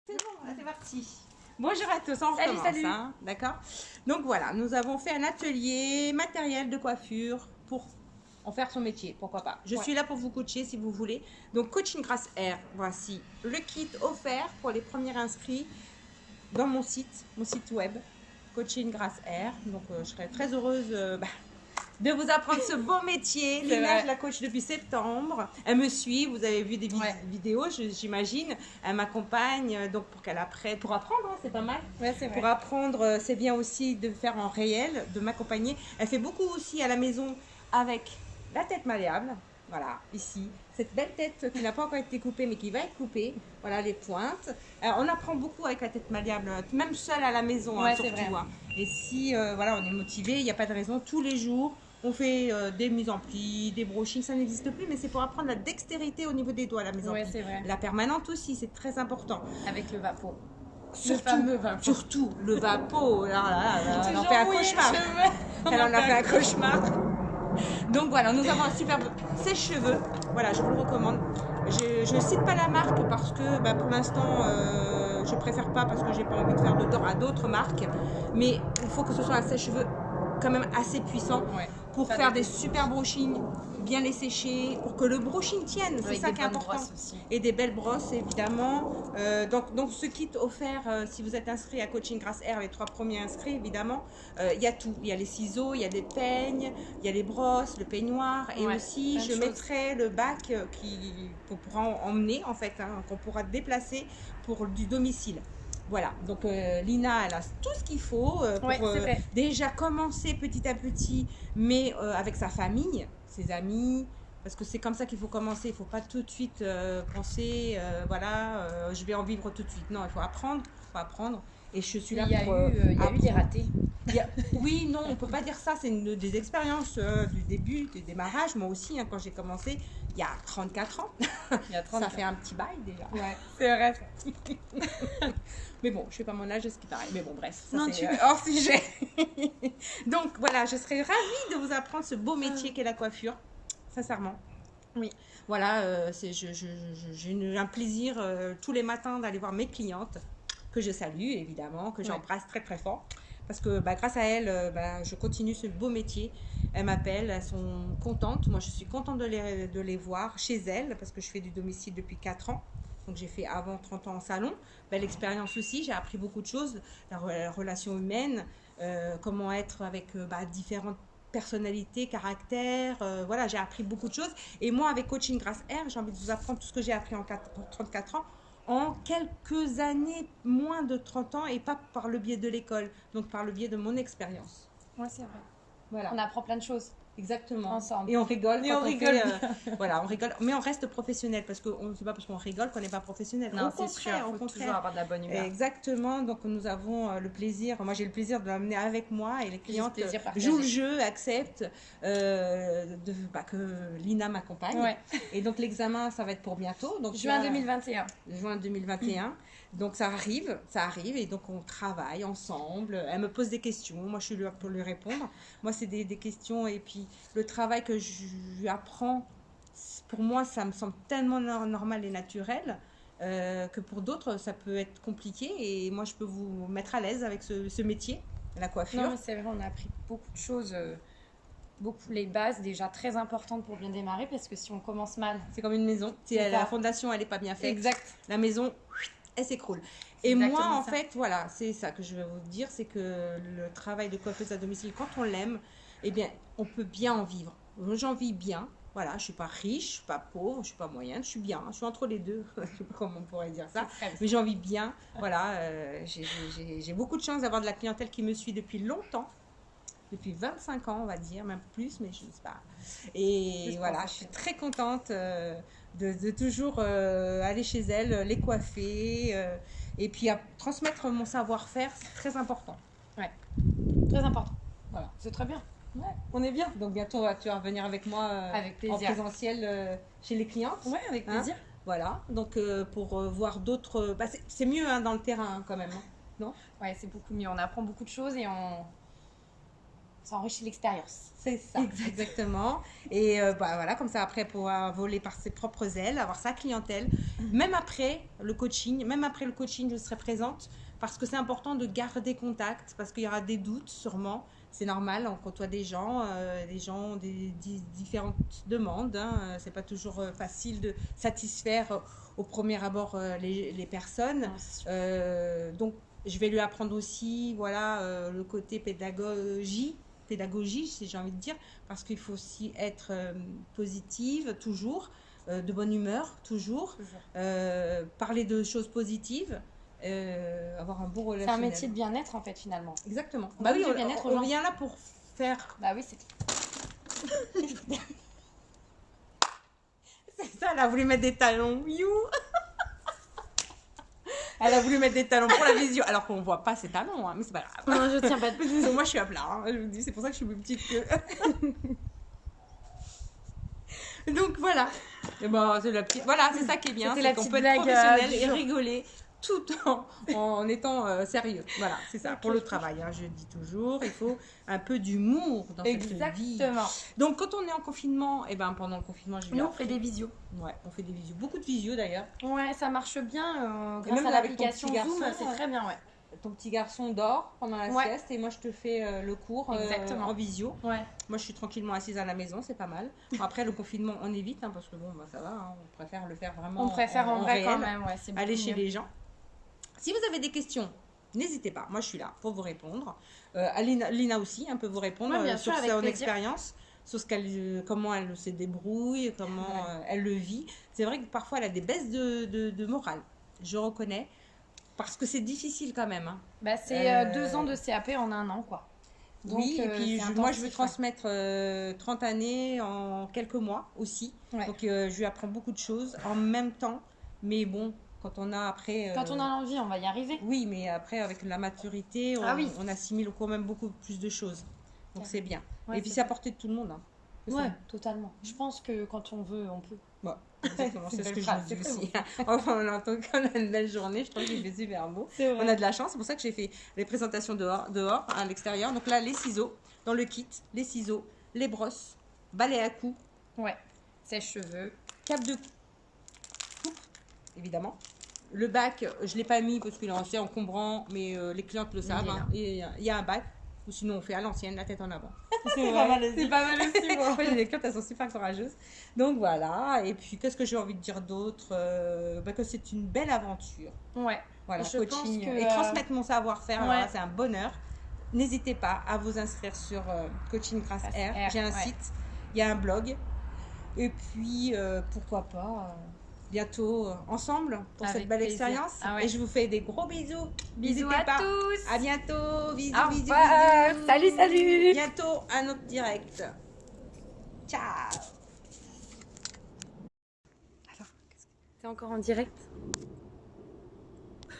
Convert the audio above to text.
C'est bon, c'est parti. Bonjour à tous, on Salut, recommence, salut. hein, d'accord? Donc voilà, nous avons fait un atelier matériel de coiffure pour en faire son métier, pourquoi pas. Je suis là pour vous coacher si vous voulez. Donc Coaching Grâce Air, voici le kit offert pour les premiers inscrits dans mon site web, Coaching Grâce Air. Donc je serais très heureuse de vous apprendre ce beau métier. Lina, je la coach depuis septembre. Elle me suit, vous avez vu des vidéos, j'imagine. Elle m'accompagne donc pour qu'elle apprenne, pour apprendre, hein, c'est pas mal. Ouais, c'est vrai. Pour apprendre, c'est bien aussi de faire en réel, de m'accompagner. Elle fait beaucoup aussi à la maison avec la tête malléable. Voilà, ici, cette belle tête qui n'a pas encore été coupée, mais qui va être coupée. Voilà, les pointes. On apprend beaucoup avec la tête malléable, même seule à la maison, Ouais, hein, surtout. Hein. Et si voilà, on est motivé, il n'y a pas de raison, tous les jours, on fait des mises en pli, des brochings, ça n'existe plus, mais c'est pour apprendre la dextérité au niveau des doigts, la mise en pli. C'est vrai. La permanente aussi, c'est très important. Avec le vapeau. Surtout le vapeau. Elle en fait un cauchemar. Elle en a fait un cauchemar. Donc voilà, nous avons un superbe sèche-cheveux. Voilà, je vous le recommande. Je ne cite pas la marque parce que pour l'instant, je préfère pas parce que j'ai pas envie de faire de tort à d'autres marques. Mais il faut que ce soit un sèche-cheveux quand même assez puissant pour faire des super brushings, bien les sécher, pour que le brushing tienne, c'est ça qui est important. Et des belles brosses évidemment. Donc ce kit offert, si vous êtes inscrit à Coaching Grâce Air, les 3 premiers inscrits évidemment, il y a tout. Il y a les ciseaux, il y a des peignes, il y a les brosses, le peignoir et aussi je mettrai le bac qu'on pourra emmener en fait, hein, qu'on pourra déplacer pour du domicile. Voilà, donc Lina, elle a tout ce qu'il faut pour déjà commencer petit à petit, mais avec sa famille, ses amis, parce que c'est comme ça qu'il faut commencer. Il ne faut pas tout de suite penser, voilà, je vais en vivre tout de suite. Non, il faut apprendre, Et je suis là pour... Il y a eu des ratés. Oui, non, on ne peut pas dire ça. C'est des expériences du début, du démarrage. Moi aussi, hein, quand j'ai commencé, il y a 34 ans. Ça fait un petit bail déjà. Ouais, c'est vrai. Mais bon, je ne fais pas mon âge, ce qui paraît. Mais bon, bref, ça c'est hors sujet. Donc voilà, je serais ravie de vous apprendre ce beau métier qu'est la coiffure. Sincèrement. Oui. Voilà, j'ai un plaisir tous les matins d'aller voir mes clientes, que je salue évidemment, que j'embrasse très très fort. Parce que grâce à elles, je continue ce beau métier. Elles m'appellent, elles sont contentes. Moi, je suis contente de les voir chez elles parce que je fais du domicile depuis 4 ans. Donc, j'ai fait avant 30 ans en salon. Belle expérience aussi. J'ai appris beaucoup de choses. La relation humaine, comment être avec différentes personnalités, caractères. Voilà, j'ai appris beaucoup de choses. Et moi, avec Coaching Grâce Air, j'ai envie de vous apprendre tout ce que j'ai appris en 34 ans. En quelques années, moins de 30 ans, et pas par le biais de l'école, donc par le biais de mon expérience. Oui, c'est vrai. Voilà. On apprend plein de choses. Exactement. Ensemble. Et on rigole. Et on rigole. Voilà, on rigole. Mais on reste professionnel parce que c'est pas parce qu'on rigole qu'on n'est pas professionnel. Non, c'est sûr. Il faut toujours avoir de la bonne humeur. Exactement. Donc nous avons le plaisir. Moi, j'ai le plaisir de l'amener avec moi et les clientes jouent le jeu, acceptent que Lina m'accompagne. Ouais. Et donc l'examen, ça va être pour bientôt. Donc juin 2021. Juin 2021. Donc ça arrive et donc on travaille ensemble. Elle me pose des questions, moi je suis là pour lui répondre. Moi c'est des questions et puis le travail que je lui apprends, pour moi ça me semble tellement normal et naturel que pour d'autres ça peut être compliqué et moi je peux vous mettre à l'aise avec ce métier, la coiffure. Non mais c'est vrai, on a appris beaucoup de choses, beaucoup les bases déjà très importantes pour bien démarrer parce que si on commence mal... C'est comme une maison, si la fondation elle n'est pas bien faite, exact. La maison... elle s'écroule. Et moi, en fait, voilà, c'est ça que je vais vous dire, c'est que le travail de coiffeuse à domicile, quand on l'aime, eh bien, on peut bien en vivre. J'en vis bien. Voilà, je ne suis pas riche, je ne suis pas pauvre, je ne suis pas moyenne, je suis bien. Je suis entre les deux. Je ne sais pas comment on pourrait dire ça. Mais j'en vis bien. Voilà, j'ai beaucoup de chance d'avoir de la clientèle qui me suit depuis longtemps. Depuis 25 ans, on va dire, même plus, mais je ne sais pas. Et voilà, je suis très contente de toujours aller chez elle, les coiffer, et puis à transmettre mon savoir-faire, c'est très important. Ouais, très important. Voilà, c'est très bien. Ouais, on est bien. Donc bientôt, tu vas revenir avec moi en présentiel chez les clientes. Ouais, avec plaisir. Hein, voilà, donc pour voir d'autres... c'est mieux dans le terrain quand même, hein, non? Ouais, c'est beaucoup mieux. On apprend beaucoup de choses et Ça enrichit l'extérieur. C'est ça, exactement. Et voilà, comme ça, après, pouvoir voler par ses propres ailes, avoir sa clientèle. Même après le coaching, je serai présente parce que c'est important de garder contact parce qu'il y aura des doutes, sûrement. C'est normal, on côtoie des gens ont des différentes demandes. Hein. C'est pas toujours facile de satisfaire au premier abord les personnes. Non, Donc, je vais lui apprendre aussi, voilà, le côté pédagogie, si j'ai envie de dire, parce qu'il faut aussi être positive, toujours, de bonne humeur, toujours. Parler de choses positives, avoir un bon c'est relationnel. un métier de bien-être en fait finalement. Exactement. On Bah oui, donne du bien-être aux on gens. vient là pour faire. Bah oui, c'est C'est ça, elle a voulu mettre des talons. You. Elle a voulu mettre des talons pour la visio, alors qu'on ne voit pas ses talons, hein, mais c'est pas grave. Non, je tiens pas de plus. Moi, je suis à plat, hein, je vous dis, c'est pour ça que je suis plus petite que. Donc voilà. Et bon, c'est la petite. Voilà, c'est ça qui est bien, C'était c'est la qu'on petite peut être blague, professionnel du et jour. rigoler tout en étant sérieux. Voilà, c'est ça. Pour le travail, hein, je dis toujours, il faut un peu d'humour dans cette vie. Exactement. Donc quand on est en confinement, et ben pendant le confinement, j'ai eu Nous, on fait des visios. Ouais, on fait des visios, beaucoup de visios d'ailleurs. Ouais, ça marche bien. Et Grâce même à avec ton l'application petit Zoom, garçon, c'est très bien, ouais. Ton petit garçon dort pendant la Ouais. sieste et moi je te fais le cours Exactement. en visio. Ouais. Moi je suis tranquillement assise à la maison, c'est pas mal. Bon, après le confinement on évite hein, parce que bon bah, ça va, hein, on préfère le faire vraiment On préfère en vrai réel, quand même, ouais. C'est aller beaucoup chez mieux. les gens. Si vous avez des questions, n'hésitez pas, moi je suis là pour vous répondre. Lina aussi peut vous répondre Ouais, bien sur sûr, avec son plaisir. expérience, sur comment elle se débrouille, comment elle le vit. C'est vrai que parfois elle a des baisses de morale, je reconnais. Parce que c'est difficile quand même. Hein. Bah, c'est 2 ans de CAP en 1 an, quoi. Donc, oui, et puis c'est moi je veux intensif, transmettre 30 années en quelques mois aussi. Ouais. Donc je lui apprends beaucoup de choses en même temps. Mais bon, quand on a après... Quand on a l'envie, on va y arriver. Oui, mais après avec la maturité, on assimile quand même beaucoup plus de choses. Donc c'est bien. Ouais, et puis c'est c'est à portée de tout le monde. Hein. C'est Ouais, ça. totalement. Je pense que quand on veut, on peut. Bon, exactement, c'est ce que je phrase, vous dis c'est aussi. Enfin, en tant qu'on a une belle journée, je trouve qu'il fait super beau. C'est vrai. On a de la chance, c'est pour ça que j'ai fait les présentations dehors, à l'extérieur. Donc là, les ciseaux, dans le kit, les ciseaux, les brosses, balai à cou, Ouais. Sèche-cheveux. cap de coupe, évidemment. Le bac, je ne l'ai pas mis parce qu'il est assez encombrant, mais les clientes le savent. est là. Hein. Et il y a un bac, ou sinon on fait à l'ancienne, la tête en avant. C'est pas mal aussi. C'est pas mal aussi, moi. Moi, j'ai des clientes, elles sont super courageuses. Donc voilà, et puis qu'est-ce que j'ai envie de dire d'autre que c'est une belle aventure. Ouais. Voilà, Je coaching pense que, et transmettre mon savoir-faire, alors ouais. là, c'est un bonheur. N'hésitez pas à vous inscrire sur Coaching Grâce Grâce R. R, J'ai un ouais. site, il y a un blog. Et puis, pourquoi pas, bientôt ensemble pour Avec cette belle plaisir. expérience. Ah ouais. Et je vous fais des gros bisous. Bisous N'hésitez à pas. tous. À bientôt. Bisous, Au bisous, revoir. bisous. Salut, salut. Bientôt un autre direct. Ciao. T'es encore en direct?